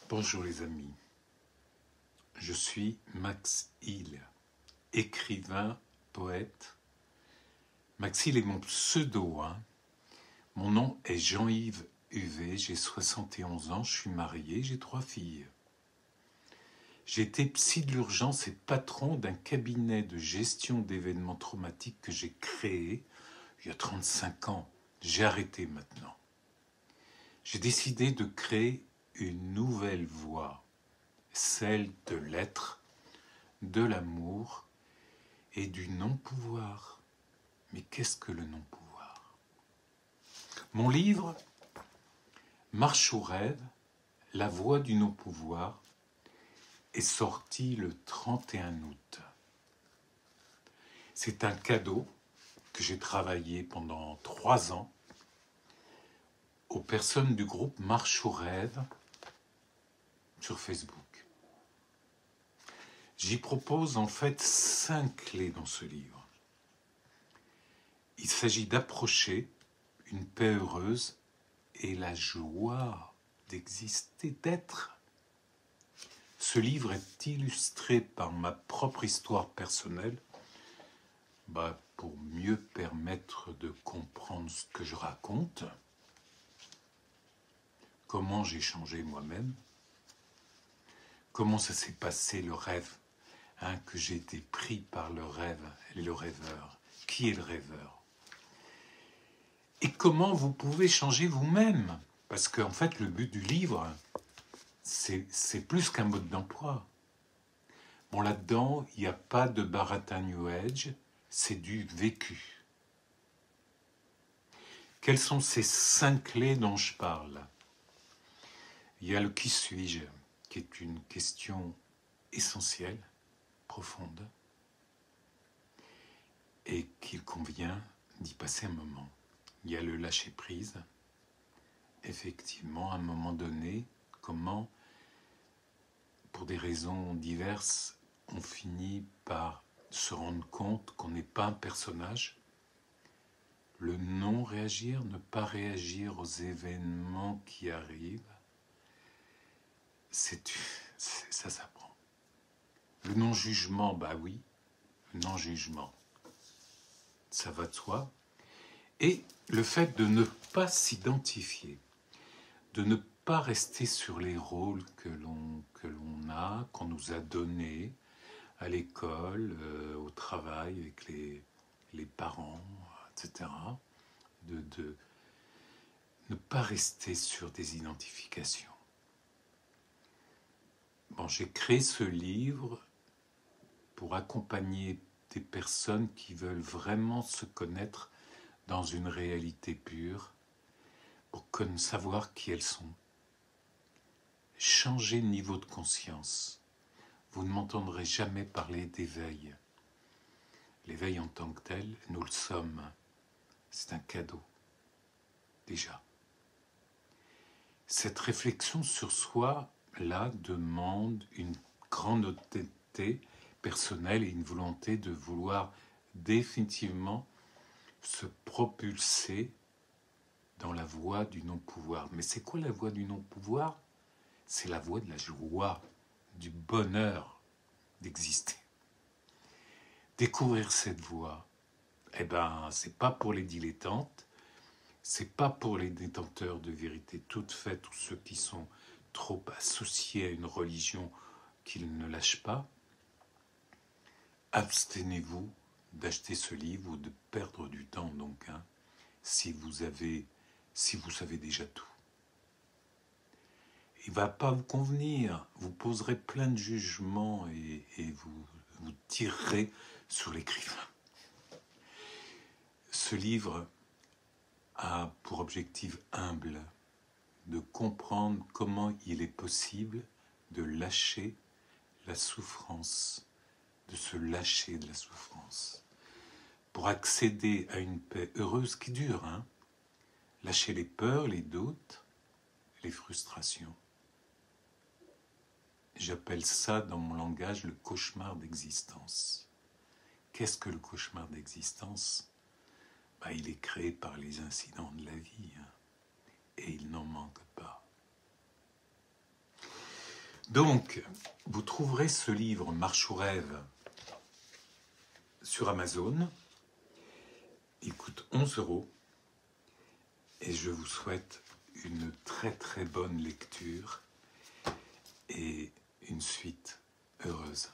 Bonjour les amis, je suis Max Hill, écrivain, poète. Max Hill est mon pseudo, Mon nom est Jean-Yves Huvet, j'ai 71 ans, je suis marié, j'ai 3 filles. J'ai été psy de l'urgence et patron d'un cabinet de gestion d'événements traumatiques que j'ai créé il y a 35 ans. J'ai arrêté maintenant. J'ai décidé de créer une nouvelle voie, celle de l'être, de l'amour et du non-pouvoir. Mais qu'est-ce que le non-pouvoir? Mon livre, Marche au rêve, la voie du non-pouvoir, est sorti le 31 août. C'est un cadeau que j'ai travaillé pendant 3 ans aux personnes du groupe Marche au rêve sur Facebook. J'y propose en fait 5 clés dans ce livre. Il s'agit d'approcher une paix heureuse et la joie d'exister, d'être. Ce livre est illustré par ma propre histoire personnelle, pour mieux permettre de comprendre ce que je raconte, comment j'ai changé moi-même, comment ça s'est passé le rêve, que j'ai été pris par le rêve et le rêveur. Qui est le rêveur? Et comment vous pouvez changer vous-même? Parce qu'en fait, le but du livre, c'est plus qu'un mode d'emploi. Bon, là-dedans, il n'y a pas de baratin New Age, c'est du vécu. Quelles sont ces 5 clés dont je parle? Il y a le qui suis-je, qui est une question essentielle, profonde, et qu'il convient d'y passer un moment. Il y a le lâcher-prise. Effectivement, à un moment donné, comment, pour des raisons diverses, on finit par se rendre compte qu'on n'est pas un personnage. Le non-réagir, ne pas réagir aux événements qui arrivent, ça s'apprend. Le non-jugement, oui, le non-jugement, ça va de soi. Et le fait de ne pas s'identifier, de ne pas rester sur les rôles que l'on a, qu'on nous a donnés à l'école, au travail, avec les parents, etc. De ne pas rester sur des identifications. Bon, j'ai créé ce livre pour accompagner des personnes qui veulent vraiment se connaître dans une réalité pure, pour savoir qui elles sont. Changer de niveau de conscience. Vous ne m'entendrez jamais parler d'éveil. L'éveil en tant que tel, nous le sommes. C'est un cadeau, déjà. Cette réflexion sur soi, là, demande une grande honnêteté personnelle et une volonté de vouloir définitivement se propulser dans la voie du non-pouvoir. Mais c'est quoi la voie du non-pouvoir? C'est la voie de la joie, du bonheur d'exister. Découvrir cette voie, c'est pas pour les dilettantes, c'est pas pour les détenteurs de vérité toute faite ou ceux qui sont trop associés à une religion qu'ils ne lâchent pas. Abstenez-vous d'acheter ce livre ou de perdre du temps, donc, si vous savez déjà tout. Il ne va pas vous convenir, vous poserez plein de jugements et vous tirerez sur l'écrivain. Ce livre a pour objectif humble de comprendre comment il est possible de lâcher la souffrance, de se lâcher de la souffrance, pour accéder à une paix heureuse qui dure, lâcher les peurs, les doutes, les frustrations. J'appelle ça, dans mon langage, le cauchemar d'existence. Qu'est-ce que le cauchemar d'existence? Il est créé par les incidents de la vie, et il n'en manque pas. Donc, vous trouverez ce livre Marche ou rêve sur Amazon. Il coûte 11 € et je vous souhaite une très très bonne lecture et une suite heureuse.